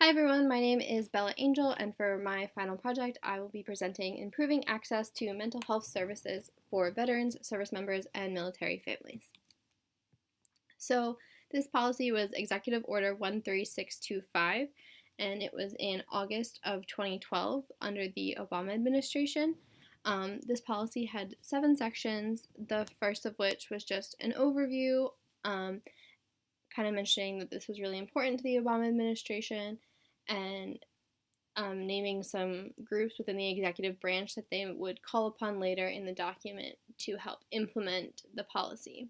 Hi everyone, my name is Bella Angel, and for my final project, I will be presenting Improving Access to Mental Health Services for Veterans, Service Members, and Military Families. So, this policy was Executive Order 13625, and it was in August of 2012 under the Obama administration. This policy had 7 sections, the first of which was just an overview, kind of mentioning that this was really important to the Obama administration and naming some groups within the executive branch that they would call upon later in the document to help implement the policy.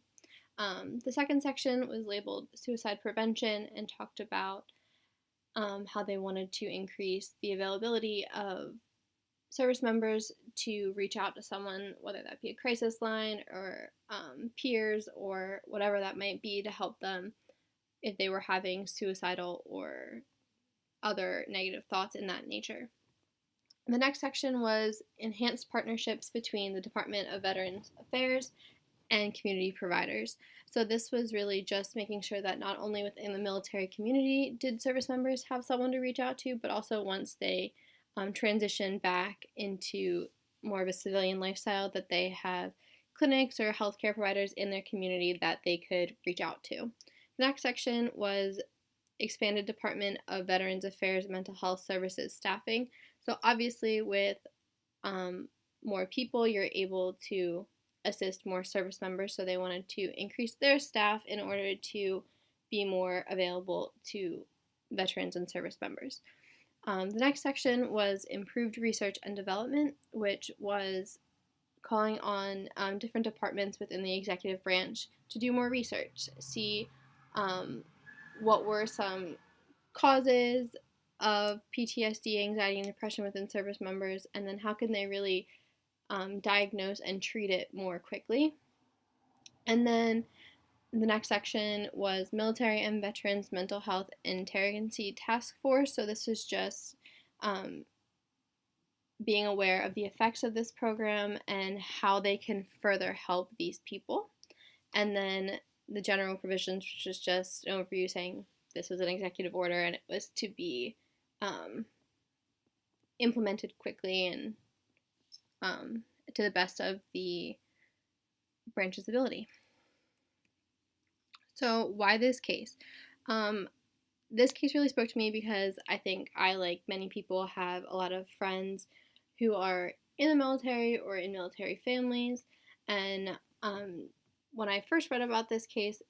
The second section was labeled suicide prevention and talked about how they wanted to increase the availability of service members to reach out to someone, whether that be a crisis line or peers or whatever that might be, to help them if they were having suicidal or other negative thoughts in that nature. The next section was enhanced partnerships between the Department of Veterans Affairs and community providers. So this was really just making sure that not only within the military community did service members have someone to reach out to, but also once they transition back into more of a civilian lifestyle, that they have clinics or healthcare providers in their community that they could reach out to. The next section was expanded Department of Veterans Affairs Mental Health Services staffing. So obviously with more people, you're able to assist more service members, so they wanted to increase their staff in order to be more available to veterans and service members. The next section was improved research and development, which was calling on different departments within the executive branch to do more research, see what were some causes of PTSD, anxiety, and depression within service members, and then how can they really diagnose and treat it more quickly. And then the next section was Military and Veterans Mental Health Interagency Task Force. So this is just being aware of the effects of this program and how they can further help these people. And then the general provisions, which is just an overview saying this was an executive order and it was to be implemented quickly and to the best of the branch's ability. So why this case? This case really spoke to me because I think I, like many people, have a lot of friends who are in the military or in military families, and when I first read about this case,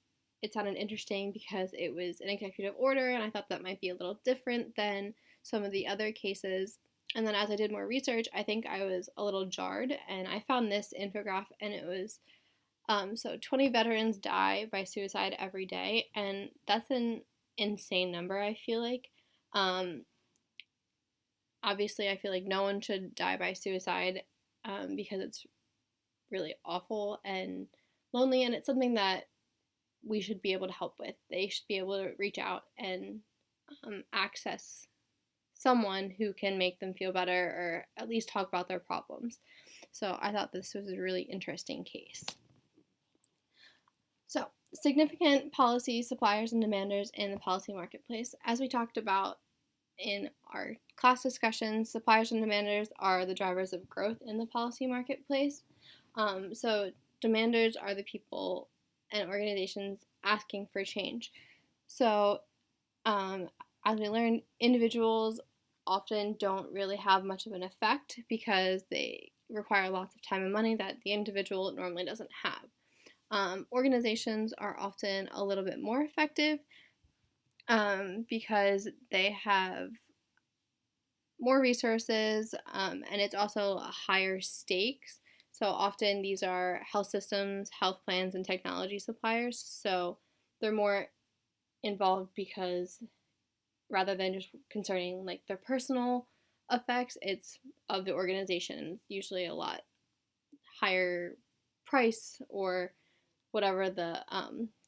it sounded interesting because it was an executive order, and I thought that might be a little different than some of the other cases. And then as I did more research, I think I was a little jarred, and I found this infographic, and it was, so 20 veterans die by suicide every day, and that's an insane number, I feel like. Obviously, I feel like no one should die by suicide because it's really awful and lonely, and it's something that we should be able to help with. They should be able to reach out and access someone who can make them feel better or at least talk about their problems. So I thought this was a really interesting case. So, significant policy suppliers and demanders in the policy marketplace. As we talked about in our class discussions, suppliers and demanders are the drivers of growth in the policy marketplace. So demanders are the people and organizations asking for change. So as we learned, individuals often don't really have much of an effect because they require lots of time and money that the individual normally doesn't have. Organizations are often a little bit more effective because they have more resources and it's also a higher stakes. So often these are health systems, health plans, and technology suppliers. So they're more involved because rather than just concerning like their personal effects, it's of the organization, usually a lot higher price or whatever the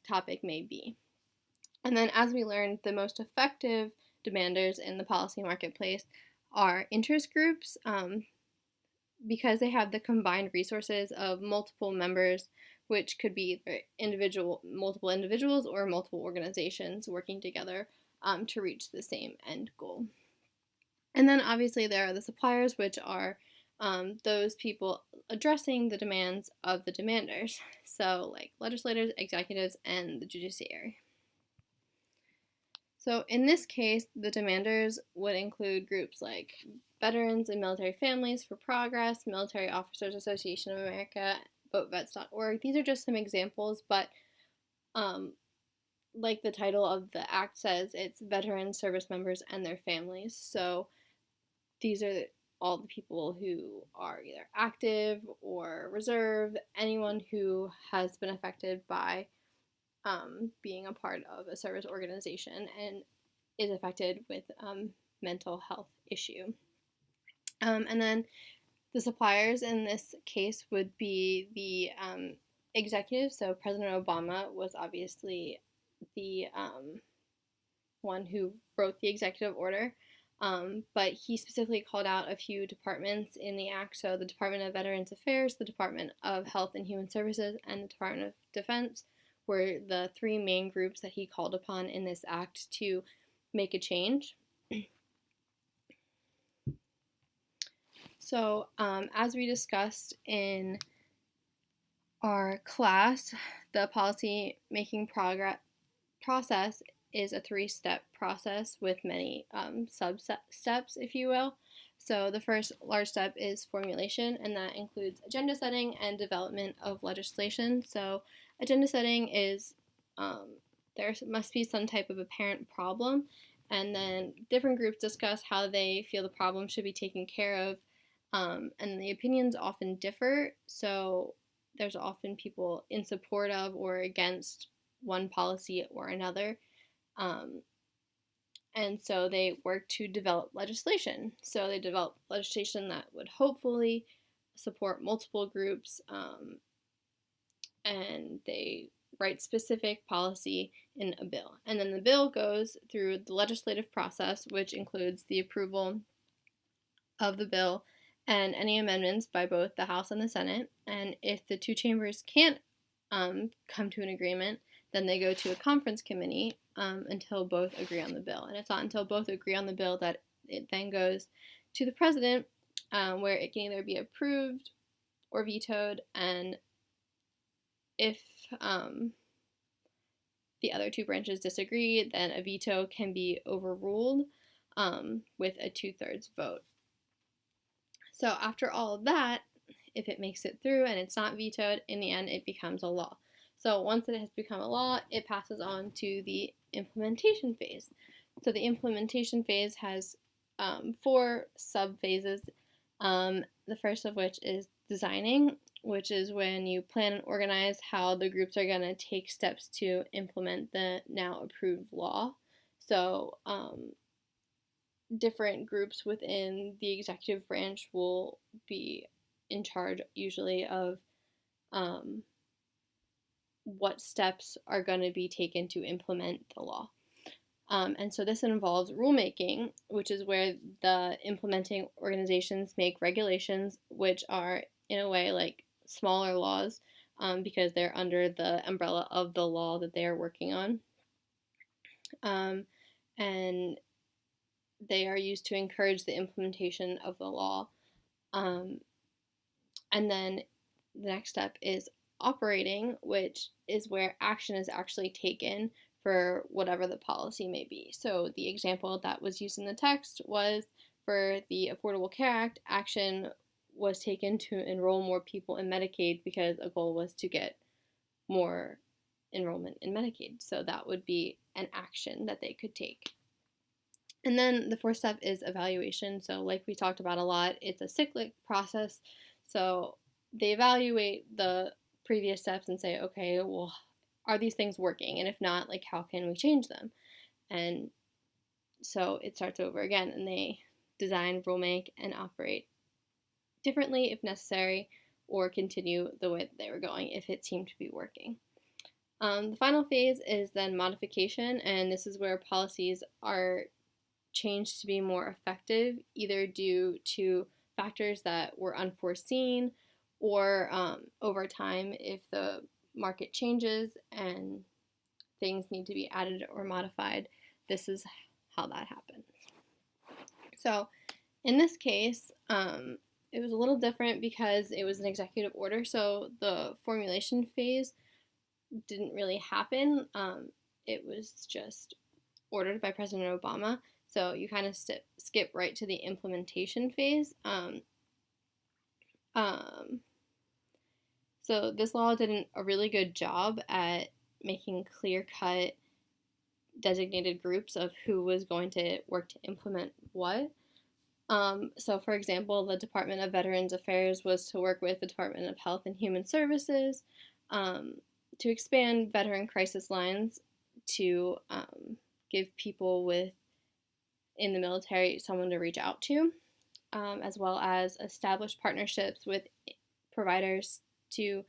topic may be. And then as we learned, the most effective demanders in the policy marketplace are interest groups because they have the combined resources of multiple members, which could be either multiple individuals or multiple organizations working together to reach the same end goal. And then obviously there are the suppliers, which are those people addressing the demands of the demanders, so like legislators, executives, and the judiciary. So in this case, the demanders would include groups like Veterans and Military Families for Progress, Military Officers Association of America, VoteVets.org. These are just some examples, but like the title of the act says, it's veteran service members and their families. So these are all the people who are either active or reserve, anyone who has been affected by being a part of a service organization and is affected with mental health issue. And then the suppliers in this case would be the executive. So President Obama was obviously the one who wrote the executive order, but he specifically called out a few departments in the act. So the Department of Veterans Affairs, the Department of Health and Human Services, and the Department of Defense were the three main groups that he called upon in this act to make a change. So as we discussed in our class, the policy making process is a three-step process with many sub-steps, if you will. So the first large step is formulation, and that includes agenda setting and development of legislation. So agenda setting is there must be some type of apparent problem, and then different groups discuss how they feel the problem should be taken care of, and the opinions often differ. So there's often people in support of or against one policy or another. And so they work to develop legislation. So they develop legislation that would hopefully support multiple groups, and they write specific policy in a bill. And then the bill goes through the legislative process, which includes the approval of the bill and any amendments by both the House and the Senate. And if the two chambers can't come to an agreement, then they go to a conference committee until both agree on the bill. And it's not until both agree on the bill that it then goes to the president, where it can either be approved or vetoed. And if the other two branches disagree, then a veto can be overruled with a 2/3 vote. So after all of that, if it makes it through and it's not vetoed, in the end it becomes a law. So once it has become a law, it passes on to the implementation phase. So the implementation phase has 4 sub-phases, the first of which is designing, which is when you plan and organize how the groups are going to take steps to implement the now approved law. So different groups within the executive branch will be in charge usually of what steps are going to be taken to implement the law. And so this involves rulemaking, which is where the implementing organizations make regulations, which are in a way like smaller laws, because they're under the umbrella of the law that they are working on. And they are used to encourage the implementation of the law. And then the next step is operating, which is where action is actually taken for whatever the policy may be. So the example that was used in the text was for the Affordable Care Act, action was taken to enroll more people in Medicaid because a goal was to get more enrollment in Medicaid. So that would be an action that they could take. And then the 4th step is evaluation. So like we talked about a lot, it's a cyclic process. So they evaluate the previous steps and say, okay, well, are these things working? And if not, like, how can we change them? And so it starts over again, and they design, rulemaking, and operate differently if necessary, or continue the way that they were going if it seemed to be working. The final phase is then modification, and this is where policies are changed to be more effective, either due to factors that were unforeseen or over time if the market changes and things need to be added or modified, this is how that happens. So in this case, it was a little different because it was an executive order, so the formulation phase didn't really happen. It was just ordered by President Obama, so you kind of skip right to the implementation phase. So this law did a really good job at making clear-cut designated groups of who was going to work to implement what. So for example, the Department of Veterans Affairs was to work with the Department of Health and Human Services to expand veteran crisis lines to give people in the military someone to reach out to, as well as establish partnerships with providers to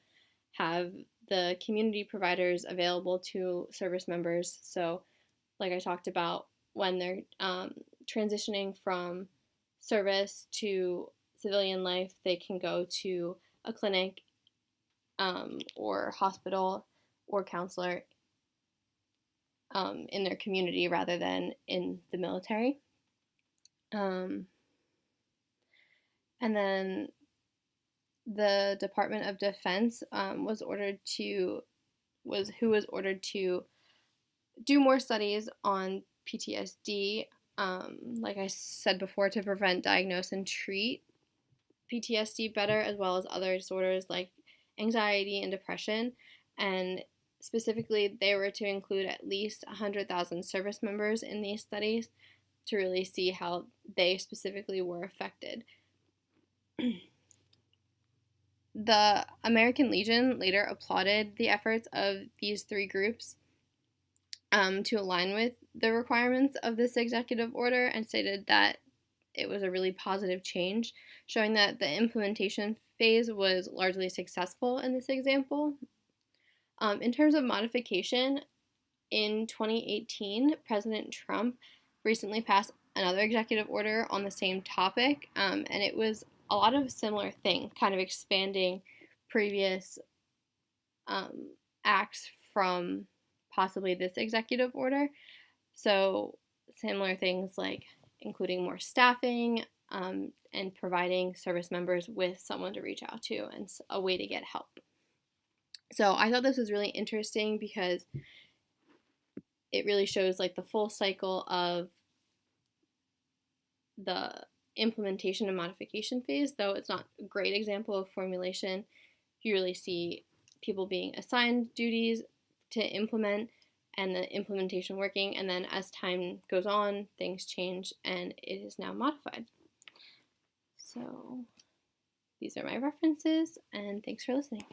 have the community providers available to service members. So like I talked about, when they're transitioning from service to civilian life, they can go to a clinic or hospital or counselor in their community rather than in the military. And then the Department of Defense was ordered to do more studies on PTSD, like I said before, to prevent, diagnose, and treat PTSD better, as well as other disorders like anxiety and depression. And specifically, they were to include at least 100,000 service members in these studies to really see how they specifically were affected. The American Legion later applauded the efforts of these three groups to align with the requirements of this executive order, and stated that it was a really positive change, showing that the implementation phase was largely successful in this example. In terms of modification, in 2018, President Trump recently passed another executive order on the same topic, and it was a lot of similar things, kind of expanding previous acts from possibly this executive order. So similar things like including more staffing and providing service members with someone to reach out to and a way to get help. So I thought this was really interesting because it really shows like the full cycle of the implementation and modification phase. Though it's not a great example of formulation, you really see people being assigned duties to implement and the implementation working, and then as time goes on, things change and it is now modified. So these are my references, and thanks for listening.